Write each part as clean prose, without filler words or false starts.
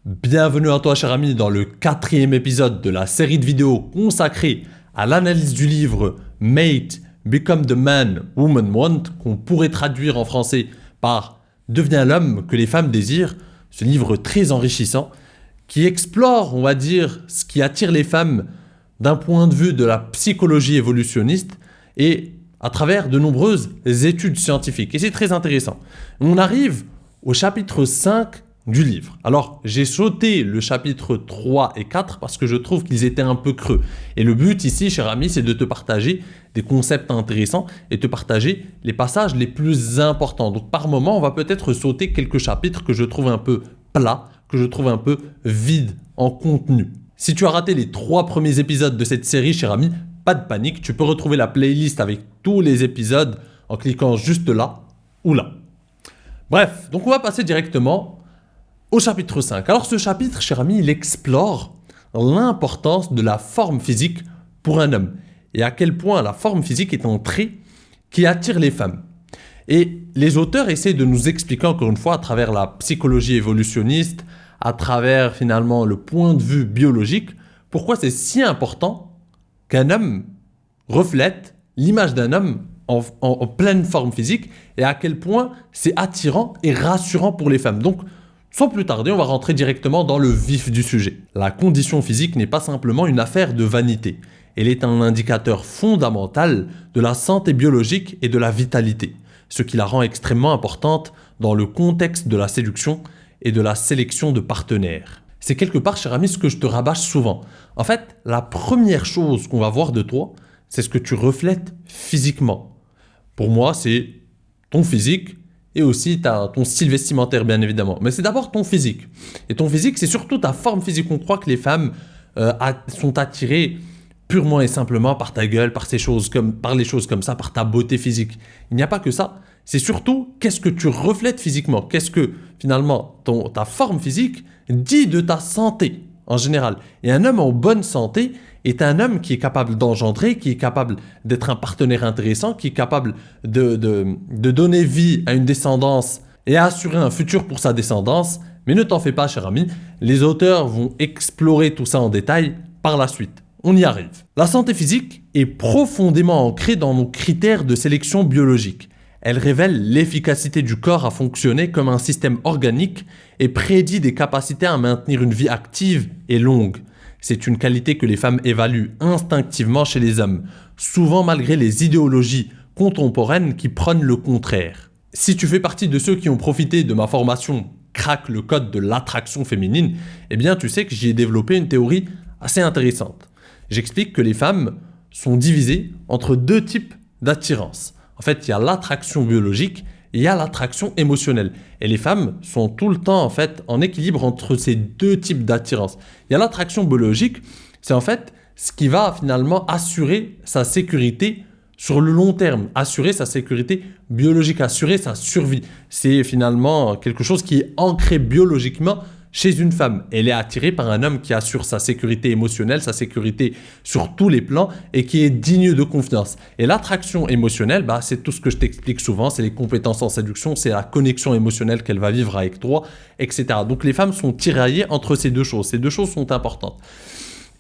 Bienvenue à toi cher ami dans le 4e épisode de la série de vidéos consacrée à l'analyse du livre Mate, Become the Man Women Want, qu'on pourrait traduire en français par Deviens l'homme que les femmes désirent, ce livre très enrichissant qui explore, on va dire, ce qui attire les femmes d'un point de vue de la psychologie évolutionniste et à travers de nombreuses études scientifiques. Et c'est très intéressant. On arrive au chapitre 5 du livre. Alors, j'ai sauté le chapitre 3 et 4 parce que je trouve qu'ils étaient un peu creux. Et le but ici, cher ami, c'est de te partager des concepts intéressants et te partager les passages les plus importants. Donc, par moment, on va peut-être sauter quelques chapitres que je trouve un peu plats, que je trouve un peu vides en contenu. Si tu as raté les 3 premiers épisodes de cette série, cher ami, pas de panique, tu peux retrouver la playlist avec tous les épisodes en cliquant juste là ou là. Bref, donc on va passer directement au chapitre 5. Alors ce chapitre, cher ami, il explore l'importance de la forme physique pour un homme et à quel point la forme physique est un trait qui attire les femmes. Et les auteurs essaient de nous expliquer encore une fois à travers la psychologie évolutionniste, à travers finalement le point de vue biologique, pourquoi c'est si important qu'un homme reflète l'image d'un homme en pleine forme physique et à quel point c'est attirant et rassurant pour les femmes. Donc, sans plus tarder, on va rentrer directement dans le vif du sujet. La condition physique n'est pas simplement une affaire de vanité. Elle est un indicateur fondamental de la santé biologique et de la vitalité, ce qui la rend extrêmement importante dans le contexte de la séduction et de la sélection de partenaires. C'est quelque part, cher ami, ce que je te rabâche souvent. En fait, la première chose qu'on va voir de toi, c'est ce que tu reflètes physiquement. Pour moi, c'est ton physique et aussi ton style vestimentaire, bien évidemment. Mais c'est d'abord ton physique. Et ton physique, c'est surtout ta forme physique. On croit que les femmes sont attirées purement et simplement par ta gueule, par les choses comme ça, par ta beauté physique. Il n'y a pas que ça. C'est surtout qu'est-ce que tu reflètes physiquement. Qu'est-ce que, finalement, ta forme physique dit de ta santé, en général. Et un homme en bonne santé est un homme qui est capable d'engendrer, qui est capable d'être un partenaire intéressant, qui est capable de donner vie à une descendance et à assurer un futur pour sa descendance. Mais ne t'en fais pas, cher ami, les auteurs vont explorer tout ça en détail par la suite. On y arrive. La santé physique est profondément ancrée dans nos critères de sélection biologique. Elle révèle l'efficacité du corps à fonctionner comme un système organique et prédit des capacités à maintenir une vie active et longue. C'est une qualité que les femmes évaluent instinctivement chez les hommes, souvent malgré les idéologies contemporaines qui prônent le contraire. Si tu fais partie de ceux qui ont profité de ma formation Craque le code de l'attraction féminine, eh bien tu sais que j'y ai développé une théorie assez intéressante. J'explique que les femmes sont divisées entre 2 types d'attirance. En fait, il y a l'attraction biologique et il y a l'attraction émotionnelle. Et les femmes sont tout le temps en fait en équilibre entre ces 2 types d'attirance. Il y a l'attraction biologique, c'est en fait ce qui va finalement assurer sa sécurité sur le long terme, assurer sa sécurité biologique, assurer sa survie. C'est finalement quelque chose qui est ancré biologiquement chez une femme. Elle est attirée par un homme qui assure sa sécurité émotionnelle, sa sécurité sur tous les plans et qui est digne de confiance. Et l'attraction émotionnelle, c'est tout ce que je t'explique souvent, c'est les compétences en séduction, c'est la connexion émotionnelle qu'elle va vivre avec toi, etc. Donc les femmes sont tiraillées entre ces 2 choses. Ces 2 choses sont importantes.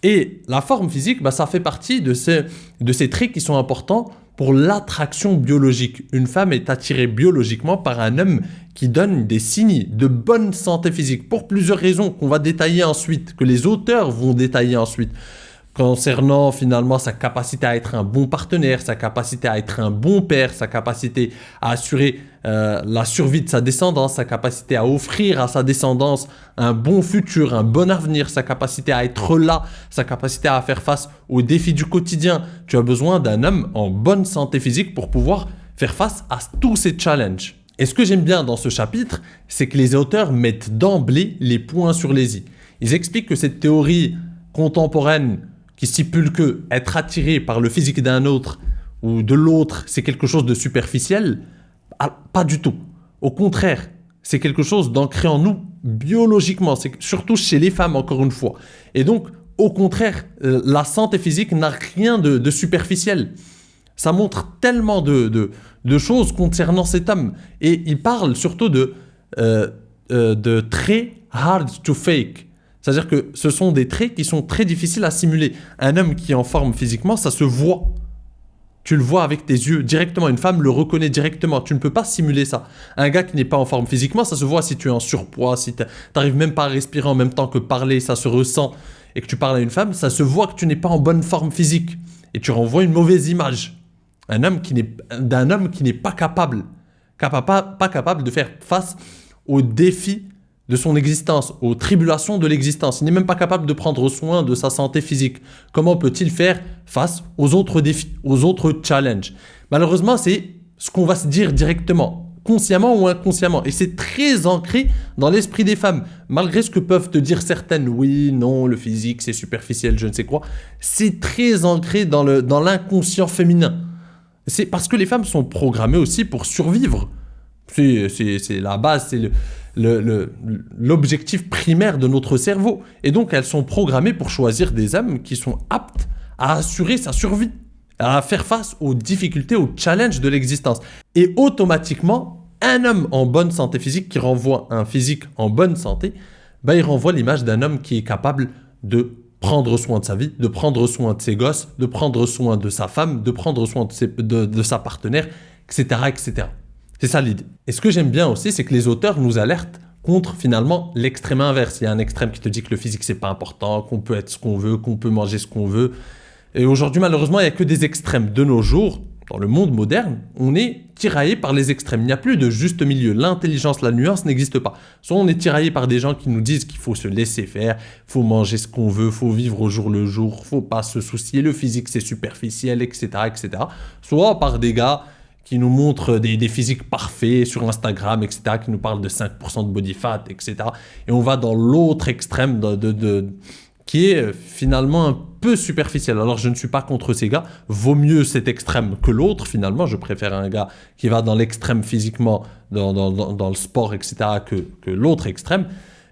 Et la forme physique, ça fait partie de ces traits qui sont importants pour l'attraction biologique. Une femme est attirée biologiquement par un homme qui donne des signes de bonne santé physique pour plusieurs raisons qu'on va détailler ensuite, que les auteurs vont détailler ensuite, concernant finalement sa capacité à être un bon partenaire, sa capacité à être un bon père, sa capacité à assurer la survie de sa descendance, sa capacité à offrir à sa descendance un bon futur, un bon avenir, sa capacité à être là, sa capacité à faire face aux défis du quotidien. Tu as besoin d'un homme en bonne santé physique pour pouvoir faire face à tous ces challenges. Et ce que j'aime bien dans ce chapitre, c'est que les auteurs mettent d'emblée les points sur les i. Ils expliquent que cette théorie contemporaine qui stipule que être attiré par le physique d'un autre ou de l'autre, c'est quelque chose de superficiel, pas du tout. Au contraire, c'est quelque chose d'ancré en nous biologiquement, c'est surtout chez les femmes encore une fois. Et donc, au contraire, la santé physique n'a rien de superficiel. Ça montre tellement de choses concernant cet homme. Et il parle surtout de traits hard to fake. C'est-à-dire que ce sont des traits qui sont très difficiles à simuler. Un homme qui est en forme physiquement, ça se voit. Tu le vois avec tes yeux directement. Une femme le reconnaît directement. Tu ne peux pas simuler ça. Un gars qui n'est pas en forme physiquement, ça se voit si tu es en surpoids, si tu n'arrives même pas à respirer en même temps que parler, ça se ressent. Et que tu parles à une femme, ça se voit que tu n'es pas en bonne forme physique. Et tu renvoies une mauvaise image. D'un homme qui n'est pas capable, pas capable de faire face aux défis de son existence, aux tribulations de l'existence. Il n'est même pas capable de prendre soin de sa santé physique. Comment peut-il faire face aux autres défis, aux autres challenges? Malheureusement, c'est ce qu'on va se dire directement, consciemment ou inconsciemment. Et c'est très ancré dans l'esprit des femmes. Malgré ce que peuvent te dire certaines, oui, non, le physique, c'est superficiel, je ne sais quoi. C'est très ancré dans l'inconscient féminin. C'est parce que les femmes sont programmées aussi pour survivre. C'est la base, c'est l'objectif primaire de notre cerveau. Et donc, elles sont programmées pour choisir des hommes qui sont aptes à assurer sa survie, à faire face aux difficultés, aux challenges de l'existence. Et automatiquement, un homme en bonne santé physique qui renvoie un physique en bonne santé, il renvoie l'image d'un homme qui est capable de prendre soin de sa vie, de prendre soin de ses gosses, de prendre soin de sa femme, de prendre soin de sa partenaire, etc., etc. C'est ça l'idée. Et ce que j'aime bien aussi, c'est que les auteurs nous alertent contre finalement l'extrême inverse. Il y a un extrême qui te dit que le physique c'est pas important, qu'on peut être ce qu'on veut, qu'on peut manger ce qu'on veut. Et aujourd'hui malheureusement il n'y a que des extrêmes. De nos jours, dans le monde moderne, on est tiraillé par les extrêmes. Il n'y a plus de juste milieu. L'intelligence, la nuance n'existe pas. Soit on est tiraillé par des gens qui nous disent qu'il faut se laisser faire, il faut manger ce qu'on veut, il faut vivre au jour le jour, il ne faut pas se soucier, le physique c'est superficiel, etc., etc. Soit par des gars qui nous montrent des physiques parfaits sur Instagram, etc., qui nous parlent de 5% de body fat, etc. Et on va dans l'autre extrême qui est finalement un peu superficiel. Alors, je ne suis pas contre ces gars. Vaut mieux cet extrême que l'autre, finalement. Je préfère un gars qui va dans l'extrême physiquement, dans le sport, etc., que l'autre extrême.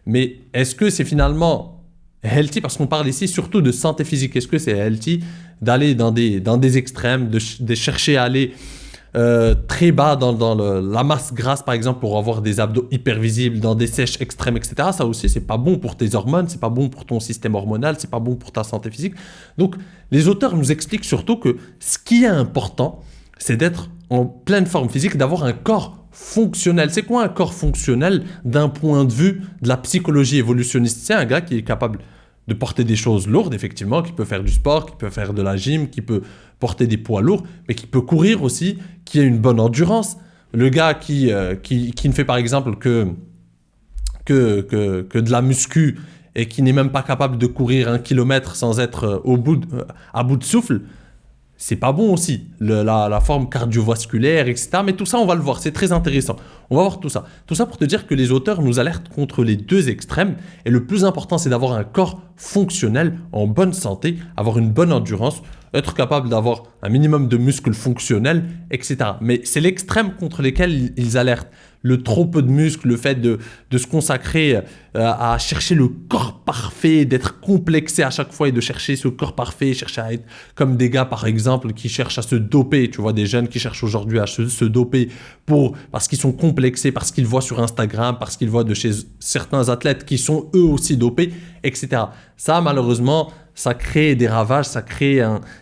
Mais est-ce que c'est finalement healthy? Parce qu'on parle ici surtout de santé physique. Est-ce que c'est healthy d'aller dans des extrêmes, de chercher à aller très bas dans la masse grasse par exemple pour avoir des abdos hyper visibles, dans des sèches extrêmes, etc. Ça aussi c'est pas bon pour tes hormones, c'est pas bon pour ton système hormonal, c'est pas bon pour ta santé physique. Donc les auteurs nous expliquent surtout que ce qui est important, c'est d'être en pleine forme physique, d'avoir un corps fonctionnel. C'est quoi un corps fonctionnel d'un point de vue de la psychologie évolutionniste? C'est un gars qui est capable de porter des choses lourdes, effectivement, qui peut faire du sport, qui peut faire de la gym, qui peut porter des poids lourds, mais qui peut courir aussi, qui a une bonne endurance. Le gars qui ne fait par exemple que de la muscu et qui n'est même pas capable de courir 1 kilomètre sans être à bout de souffle, c'est pas bon aussi. La forme cardiovasculaire, etc. Mais tout ça, on va le voir, c'est très intéressant. On va voir tout ça. Tout ça pour te dire que les auteurs nous alertent contre les deux extrêmes. Et le plus important, c'est d'avoir un corps fonctionnel, en bonne santé, avoir une bonne endurance, être capable d'avoir un minimum de muscles fonctionnels, etc. Mais c'est l'extrême contre lesquels ils alertent. Le trop peu de muscles, le fait de se consacrer à chercher le corps parfait, d'être complexé à chaque fois et de chercher ce corps parfait, chercher à être comme des gars par exemple qui cherchent à se doper. Tu vois des jeunes qui cherchent aujourd'hui à se doper parce qu'ils sont complexés, parce qu'ils voient sur Instagram, parce qu'ils voient de chez certains athlètes qui sont eux aussi dopés, etc. Ça malheureusement, ça crée des ravages,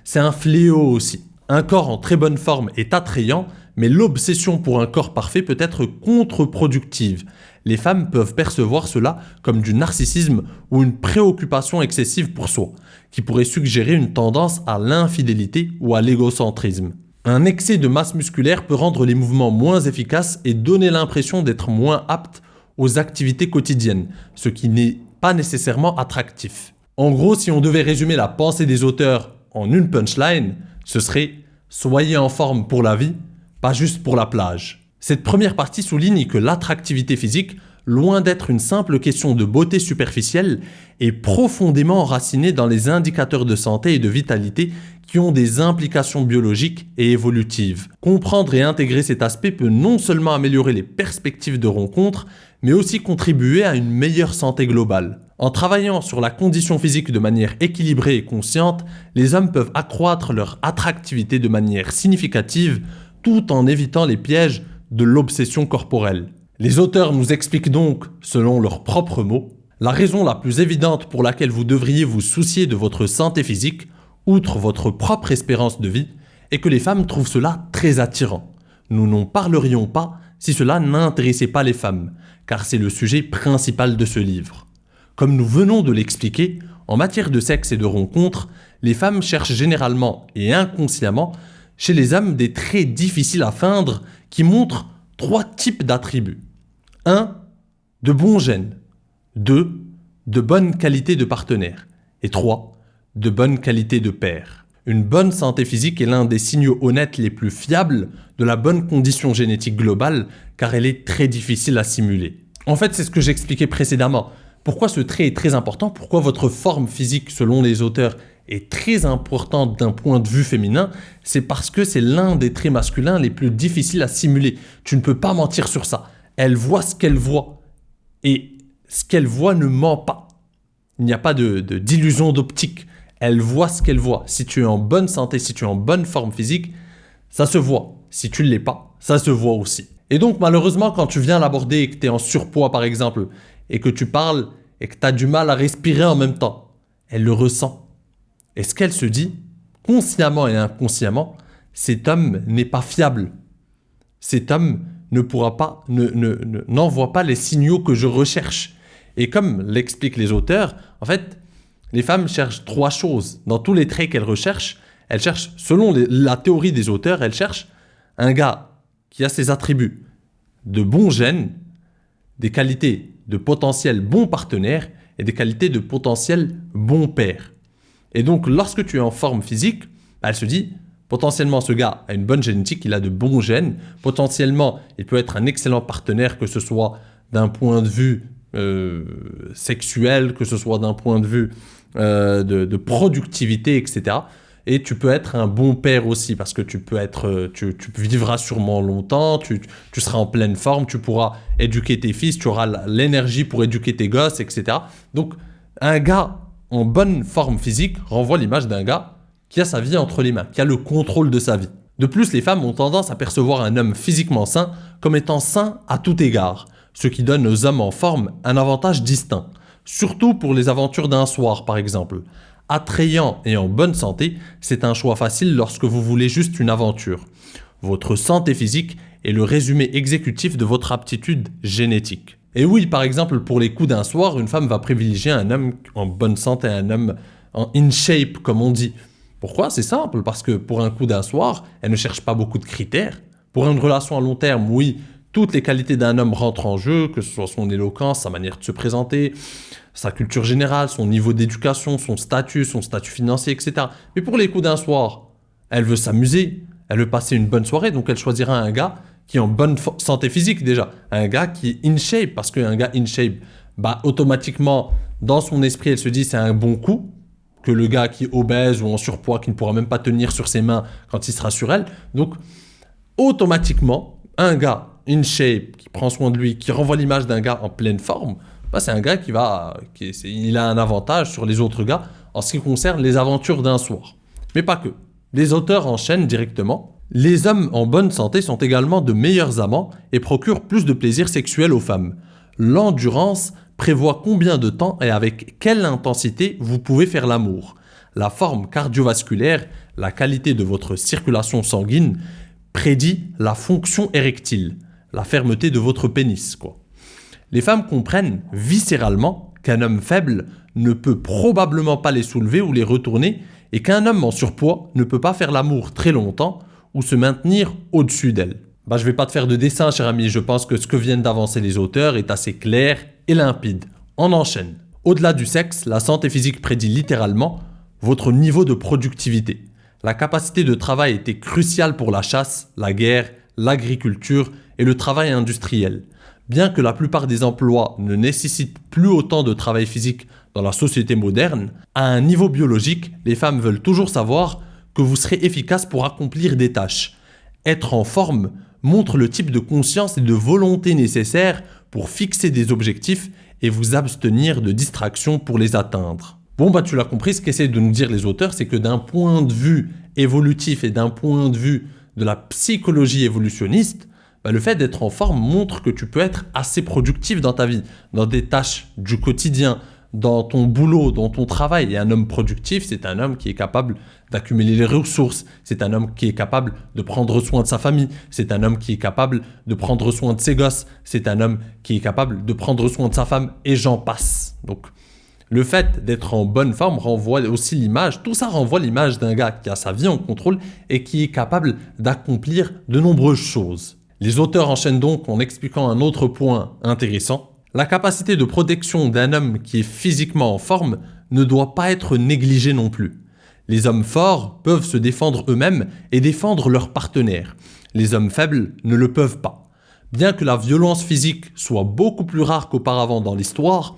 c'est un fléau aussi. Un corps en très bonne forme est attrayant, mais l'obsession pour un corps parfait peut être contre-productive. Les femmes peuvent percevoir cela comme du narcissisme ou une préoccupation excessive pour soi, qui pourrait suggérer une tendance à l'infidélité ou à l'égocentrisme. Un excès de masse musculaire peut rendre les mouvements moins efficaces et donner l'impression d'être moins apte aux activités quotidiennes, ce qui n'est pas nécessairement attractif. En gros, si on devait résumer la pensée des auteurs en une punchline, ce serait « Soyez en forme pour la vie, pas juste pour la plage ». Cette première partie souligne que l'attractivité physique, loin d'être une simple question de beauté superficielle, est profondément enracinée dans les indicateurs de santé et de vitalité qui ont des implications biologiques et évolutives. Comprendre et intégrer cet aspect peut non seulement améliorer les perspectives de rencontre, mais aussi contribuer à une meilleure santé globale. En travaillant sur la condition physique de manière équilibrée et consciente, les hommes peuvent accroître leur attractivité de manière significative tout en évitant les pièges de l'obsession corporelle. Les auteurs nous expliquent donc, selon leurs propres mots, la raison la plus évidente pour laquelle vous devriez vous soucier de votre santé physique, outre votre propre espérance de vie, est que les femmes trouvent cela très attirant. Nous n'en parlerions pas si cela n'intéressait pas les femmes, car c'est le sujet principal de ce livre. Comme nous venons de l'expliquer, en matière de sexe et de rencontres, les femmes cherchent généralement et inconsciemment chez les hommes des traits difficiles à feindre qui montrent 3 types d'attributs. 1. De bons gènes. 2. De bonne qualité de partenaire. Et 3. De bonne qualité de père. Une bonne santé physique est l'un des signaux honnêtes les plus fiables de la bonne condition génétique globale, car elle est très difficile à simuler. En fait, c'est ce que j'expliquais précédemment. Pourquoi ce trait est très important? Pourquoi votre forme physique, selon les auteurs, est très importante d'un point de vue féminin? C'est parce que c'est l'un des traits masculins les plus difficiles à simuler. Tu ne peux pas mentir sur ça. Elle voit ce qu'elle voit. Et ce qu'elle voit ne ment pas. Il n'y a pas d'illusion d'optique. Elle voit ce qu'elle voit. Si tu es en bonne santé, si tu es en bonne forme physique, ça se voit. Si tu ne l'es pas, ça se voit aussi. Et donc, malheureusement, quand tu viens l'aborder et que tu es en surpoids, par exemple, et que tu parles et que tu as du mal à respirer en même temps, elle le ressent. Et ce qu'elle se dit, consciemment et inconsciemment, cet homme n'est pas fiable. Cet homme n'envoie pas les signaux que je recherche. Et comme l'expliquent les auteurs, en fait, les femmes cherchent 3 choses. Dans tous les traits qu'elles recherchent, elles cherchent, selon la théorie des auteurs, elles cherchent un gars qui a ses attributs de bons gènes, des qualités de potentiel bon partenaire et des qualités de potentiel bon père. Et donc, lorsque tu es en forme physique, elle se dit, potentiellement, ce gars a une bonne génétique, il a de bons gènes. Potentiellement, il peut être un excellent partenaire, que ce soit d'un point de vue sexuel, que ce soit d'un point de vue de productivité, etc. Et tu peux être un bon père aussi, parce que tu vivras sûrement longtemps, tu seras en pleine forme, tu pourras éduquer tes fils, tu auras l'énergie pour éduquer tes gosses, etc. Donc, un gars en bonne forme physique renvoie l'image d'un gars qui a sa vie entre les mains, qui a le contrôle de sa vie. De plus, les femmes ont tendance à percevoir un homme physiquement sain comme étant sain à tout égard, ce qui donne aux hommes en forme un avantage distinct, surtout pour les aventures d'un soir par exemple. Attrayant et en bonne santé, c'est un choix facile lorsque vous voulez juste une aventure. Votre santé physique est le résumé exécutif de votre aptitude génétique. Et oui, par exemple, pour les coups d'un soir, une femme va privilégier un homme en bonne santé, un homme en in shape, comme on dit. Pourquoi? C'est simple, parce que pour un coup d'un soir, elle ne cherche pas beaucoup de critères. Pour une relation à long terme, oui, toutes les qualités d'un homme rentrent en jeu, que ce soit son éloquence, sa manière de se présenter, sa culture générale, son niveau d'éducation, son statut financier, etc. Mais pour les coups d'un soir, elle veut s'amuser, elle veut passer une bonne soirée, donc elle choisira un gars qui est en bonne santé physique déjà, un gars qui est in shape, parce qu'un gars in shape, automatiquement, dans son esprit, elle se dit c'est un bon coup, que le gars qui est obèse ou en surpoids, qui ne pourra même pas tenir sur ses mains quand il sera sur elle. Donc, automatiquement, un gars in shape, qui prend soin de lui, qui renvoie l'image d'un gars en pleine forme, c'est un gars il a un avantage sur les autres gars en ce qui concerne les aventures d'un soir. Mais pas que. Les auteurs enchaînent directement. Les hommes en bonne santé sont également de meilleurs amants et procurent plus de plaisir sexuel aux femmes. L'endurance prévoit combien de temps et avec quelle intensité vous pouvez faire l'amour. La forme cardiovasculaire, la qualité de votre circulation sanguine, prédit la fonction érectile, la fermeté de votre pénis, quoi. Les femmes comprennent viscéralement qu'un homme faible ne peut probablement pas les soulever ou les retourner et qu'un homme en surpoids ne peut pas faire l'amour très longtemps ou se maintenir au-dessus d'elle. Je vais pas te faire de dessin, cher ami, je pense que ce que viennent d'avancer les auteurs est assez clair et limpide. On enchaîne. Au-delà du sexe, la santé physique prédit littéralement votre niveau de productivité. La capacité de travail était cruciale pour la chasse, la guerre, l'agriculture et le travail industriel. Bien que la plupart des emplois ne nécessitent plus autant de travail physique dans la société moderne, à un niveau biologique, les femmes veulent toujours savoir que vous serez efficace pour accomplir des tâches. Être en forme montre le type de conscience et de volonté nécessaires pour fixer des objectifs et vous abstenir de distractions pour les atteindre. Tu l'as compris, ce qu'essaient de nous dire les auteurs, c'est que d'un point de vue évolutif et d'un point de vue de la psychologie évolutionniste, le fait d'être en forme montre que tu peux être assez productif dans ta vie, dans des tâches du quotidien, dans ton boulot, dans ton travail. Et un homme productif, c'est un homme qui est capable d'accumuler les ressources, c'est un homme qui est capable de prendre soin de sa famille, c'est un homme qui est capable de prendre soin de ses gosses, c'est un homme qui est capable de prendre soin de sa femme, et j'en passe. Donc, le fait d'être en bonne forme renvoie aussi l'image, tout ça renvoie l'image d'un gars qui a sa vie en contrôle et qui est capable d'accomplir de nombreuses choses. Les auteurs enchaînent donc en expliquant un autre point intéressant. La capacité de protection d'un homme qui est physiquement en forme ne doit pas être négligée non plus. Les hommes forts peuvent se défendre eux-mêmes et défendre leurs partenaires. Les hommes faibles ne le peuvent pas. Bien que la violence physique soit beaucoup plus rare qu'auparavant dans l'histoire,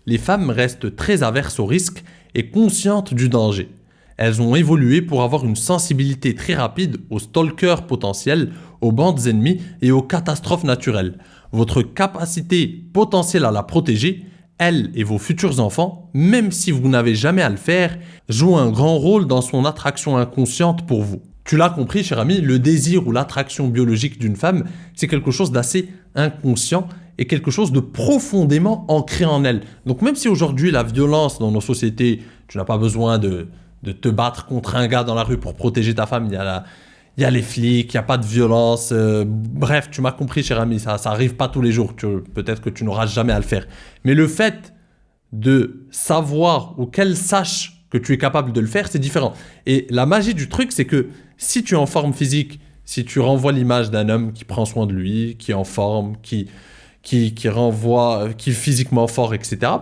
les femmes restent très averses au risque et conscientes du danger. Elles ont évolué pour avoir une sensibilité très rapide aux stalkers potentiels, aux bandes ennemies et aux catastrophes naturelles. Votre capacité potentielle à la protéger, elle et vos futurs enfants, même si vous n'avez jamais à le faire, joue un grand rôle dans son attraction inconsciente pour vous. Tu l'as compris, cher ami, le désir ou l'attraction biologique d'une femme, c'est quelque chose d'assez inconscient et quelque chose de profondément ancré en elle. Donc même si aujourd'hui la violence dans nos sociétés, tu n'as pas besoin de te battre contre un gars dans la rue pour protéger ta femme, il y a les flics, il n'y a pas de violence, bref, tu m'as compris, cher ami, ça arrive pas tous les jours, peut-être que tu n'auras jamais à le faire. Mais le fait de savoir ou qu'elle sache que tu es capable de le faire, c'est différent. Et la magie du truc, c'est que si tu es en forme physique, si tu renvoies l'image d'un homme qui prend soin de lui, qui est en forme, qui est physiquement fort, etc.,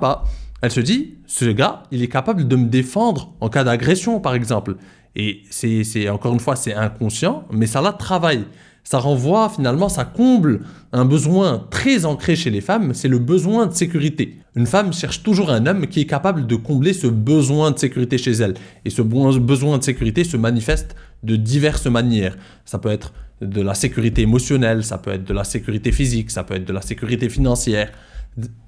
elle se dit, ce gars, il est capable de me défendre en cas d'agression, par exemple. Et c'est encore une fois, c'est inconscient, mais ça la travaille. Ça renvoie, finalement, ça comble un besoin très ancré chez les femmes, c'est le besoin de sécurité. Une femme cherche toujours un homme qui est capable de combler ce besoin de sécurité chez elle. Et ce besoin de sécurité se manifeste de diverses manières. Ça peut être de la sécurité émotionnelle, ça peut être de la sécurité physique, ça peut être de la sécurité financière,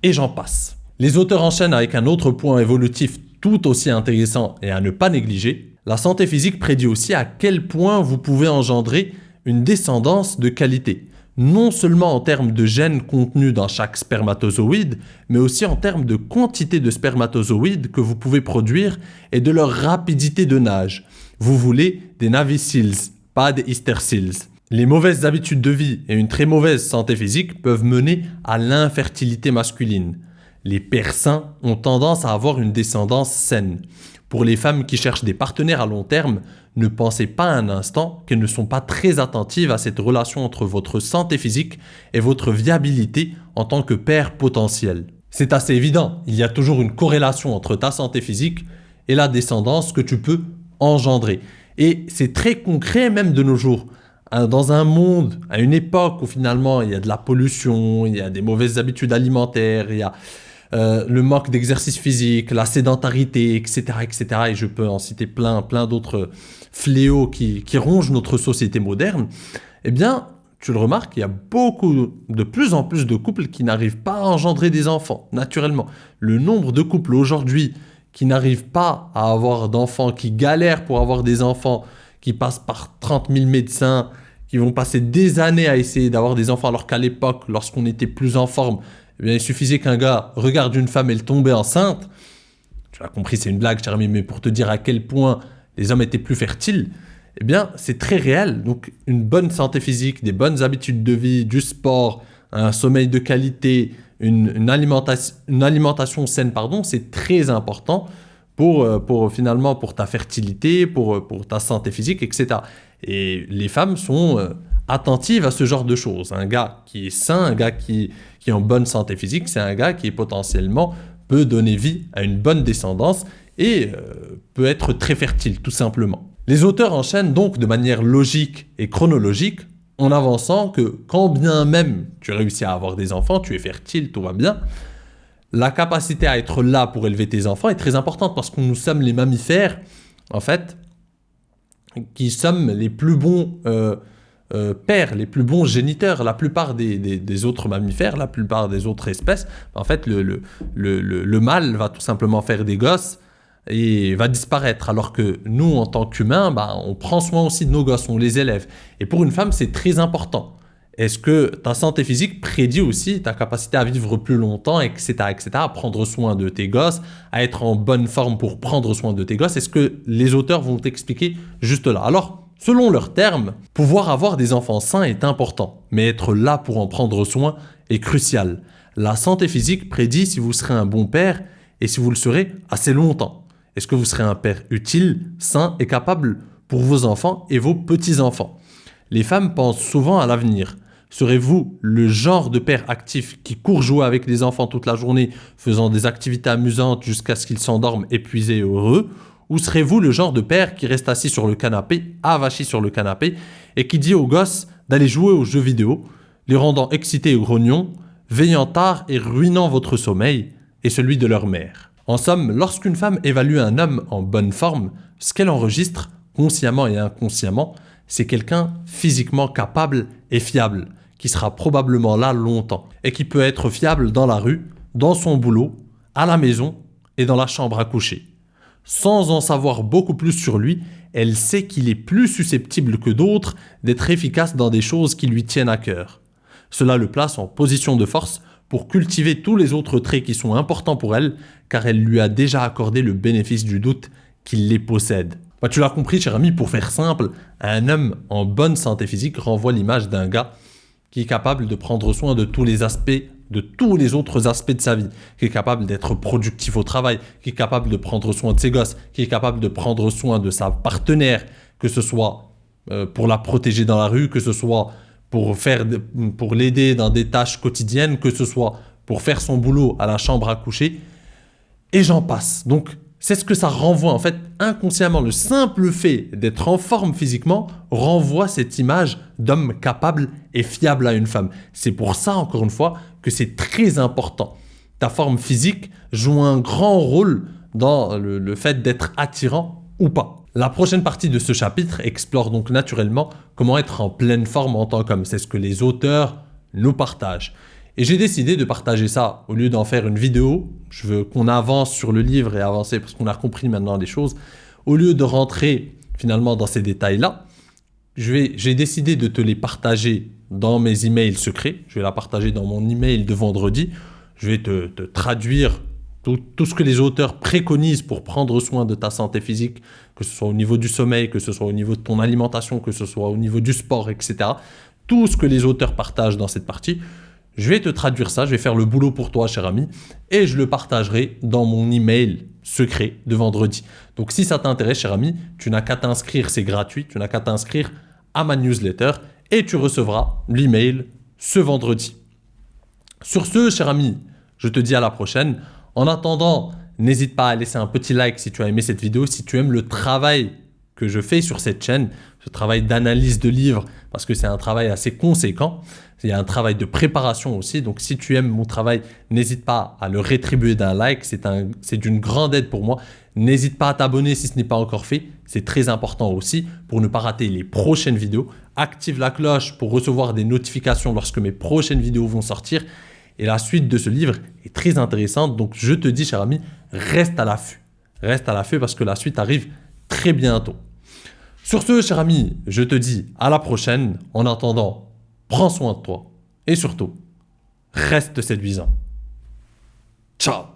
et j'en passe. Les auteurs enchaînent avec un autre point évolutif tout aussi intéressant et à ne pas négliger. La santé physique prédit aussi à quel point vous pouvez engendrer une descendance de qualité. Non seulement en termes de gènes contenus dans chaque spermatozoïde, mais aussi en termes de quantité de spermatozoïdes que vous pouvez produire et de leur rapidité de nage. Vous voulez des Navy Seals, pas des Easter Seals. Les mauvaises habitudes de vie et une très mauvaise santé physique peuvent mener à l'infertilité masculine. Les persans ont tendance à avoir une descendance saine. Pour les femmes qui cherchent des partenaires à long terme, ne pensez pas un instant qu'elles ne sont pas très attentives à cette relation entre votre santé physique et votre viabilité en tant que père potentiel. C'est assez évident, il y a toujours une corrélation entre ta santé physique et la descendance que tu peux engendrer. Et c'est très concret même de nos jours. Dans un monde, à une époque où finalement il y a de la pollution, il y a des mauvaises habitudes alimentaires, il y a le manque d'exercice physique, la sédentarité, etc., etc. Et je peux en citer plein d'autres fléaux qui rongent notre société moderne. Eh bien, tu le remarques, il y a de plus en plus de couples qui n'arrivent pas à engendrer des enfants, naturellement. Le nombre de couples aujourd'hui qui n'arrivent pas à avoir d'enfants, qui galèrent pour avoir des enfants, qui passent par 30 000 médecins, qui vont passer des années à essayer d'avoir des enfants, alors qu'à l'époque, lorsqu'on était plus en forme, eh bien, il suffisait qu'un gars regarde une femme et elle tombait enceinte. Tu l'as compris, c'est une blague, cher ami, mais pour te dire à quel point les hommes étaient plus fertiles, eh bien, c'est très réel. Donc, une bonne santé physique, des bonnes habitudes de vie, du sport, un sommeil de qualité, une alimentation saine, c'est très important pour finalement pour ta fertilité, pour ta santé physique, etc. Et les femmes sont attentives à ce genre de choses. Un gars qui est sain, un gars qui est en bonne santé physique, c'est un gars qui potentiellement peut donner vie à une bonne descendance et peut être très fertile, tout simplement. Les auteurs enchaînent donc de manière logique et chronologique en avançant que quand bien même tu réussis à avoir des enfants, tu es fertile, tout va bien, la capacité à être là pour élever tes enfants est très importante parce que nous sommes les mammifères, en fait, qui sommes les plus bons pères, les plus bons géniteurs. La plupart des autres mammifères, la plupart des autres espèces, en fait, le mâle va tout simplement faire des gosses et va disparaître. Alors que nous, en tant qu'humains, on prend soin aussi de nos gosses, on les élève. Et pour une femme, c'est très important. Est-ce que ta santé physique prédit aussi ta capacité à vivre plus longtemps, etc., etc., à prendre soin de tes gosses, à être en bonne forme pour prendre soin de tes gosses? Est-ce que les auteurs vont t'expliquer juste là? Alors, selon leurs termes, pouvoir avoir des enfants sains est important, mais être là pour en prendre soin est crucial. La santé physique prédit si vous serez un bon père et si vous le serez assez longtemps. Est-ce que vous serez un père utile, sain et capable pour vos enfants et vos petits-enfants? Les femmes pensent souvent à l'avenir. Serez-vous le genre de père actif qui court jouer avec les enfants toute la journée, faisant des activités amusantes jusqu'à ce qu'ils s'endorment épuisés et heureux? Ou serez-vous le genre de père qui reste assis sur le canapé, avachi sur le canapé, et qui dit aux gosses d'aller jouer aux jeux vidéo, les rendant excités et grognons, veillant tard et ruinant votre sommeil et celui de leur mère? En somme, lorsqu'une femme évalue un homme en bonne forme, ce qu'elle enregistre, consciemment et inconsciemment, c'est quelqu'un physiquement capable et fiable, qui sera probablement là longtemps, et qui peut être fiable dans la rue, dans son boulot, à la maison et dans la chambre à coucher. Sans en savoir beaucoup plus sur lui, elle sait qu'il est plus susceptible que d'autres d'être efficace dans des choses qui lui tiennent à cœur. Cela le place en position de force pour cultiver tous les autres traits qui sont importants pour elle, car elle lui a déjà accordé le bénéfice du doute qu'il les possède. Tu l'as compris, cher ami, pour faire simple, un homme en bonne santé physique renvoie l'image d'un gars qui est capable de prendre soin de tous les aspects, de tous les autres aspects de sa vie, qui est capable d'être productif au travail, qui est capable de prendre soin de ses gosses, qui est capable de prendre soin de sa partenaire, que ce soit pour la protéger dans la rue, que ce soit pour l'aider dans des tâches quotidiennes, que ce soit pour faire son boulot à la chambre à coucher, et j'en passe. Donc, c'est ce que ça renvoie, en fait, inconsciemment. Le simple fait d'être en forme physiquement renvoie cette image d'homme capable et fiable à une femme. C'est pour ça, encore une fois, que c'est très important. Ta forme physique joue un grand rôle dans le fait d'être attirant ou pas. La prochaine partie de ce chapitre explore donc naturellement comment être en pleine forme en tant qu'homme. C'est ce que les auteurs nous partagent. Et j'ai décidé de partager ça au lieu d'en faire une vidéo. Je veux qu'on avance sur le livre et avancer parce qu'on a compris maintenant les choses. Au lieu de rentrer finalement dans ces détails-là, j'ai décidé de te les partager dans mes emails secrets. Je vais la partager dans mon email de vendredi. Je vais te traduire tout ce que les auteurs préconisent pour prendre soin de ta santé physique, que ce soit au niveau du sommeil, que ce soit au niveau de ton alimentation, que ce soit au niveau du sport, etc. Tout ce que les auteurs partagent dans cette partie. Je vais te traduire ça, je vais faire le boulot pour toi, cher ami, et je le partagerai dans mon email secret de vendredi. Donc si ça t'intéresse, cher ami, tu n'as qu'à t'inscrire, c'est gratuit, tu n'as qu'à t'inscrire à ma newsletter et tu recevras l'email ce vendredi. Sur ce, cher ami, je te dis à la prochaine. En attendant, n'hésite pas à laisser un petit like si tu as aimé cette vidéo, si tu aimes le travail que je fais sur cette chaîne, ce travail d'analyse de livres, parce que c'est un travail assez conséquent. Il y a un travail de préparation aussi, donc si tu aimes mon travail, n'hésite pas à le rétribuer d'un like, c'est d'une grande aide pour moi. N'hésite pas à t'abonner si ce n'est pas encore fait, c'est très important aussi pour ne pas rater les prochaines vidéos. Active la cloche pour recevoir des notifications lorsque mes prochaines vidéos vont sortir. Et la suite de ce livre est très intéressante, donc je te dis, cher ami, reste à l'affût. Reste à l'affût parce que la suite arrive très bientôt. Sur ce, cher ami, je te dis à la prochaine. En attendant, prends soin de toi et surtout, reste séduisant. Ciao!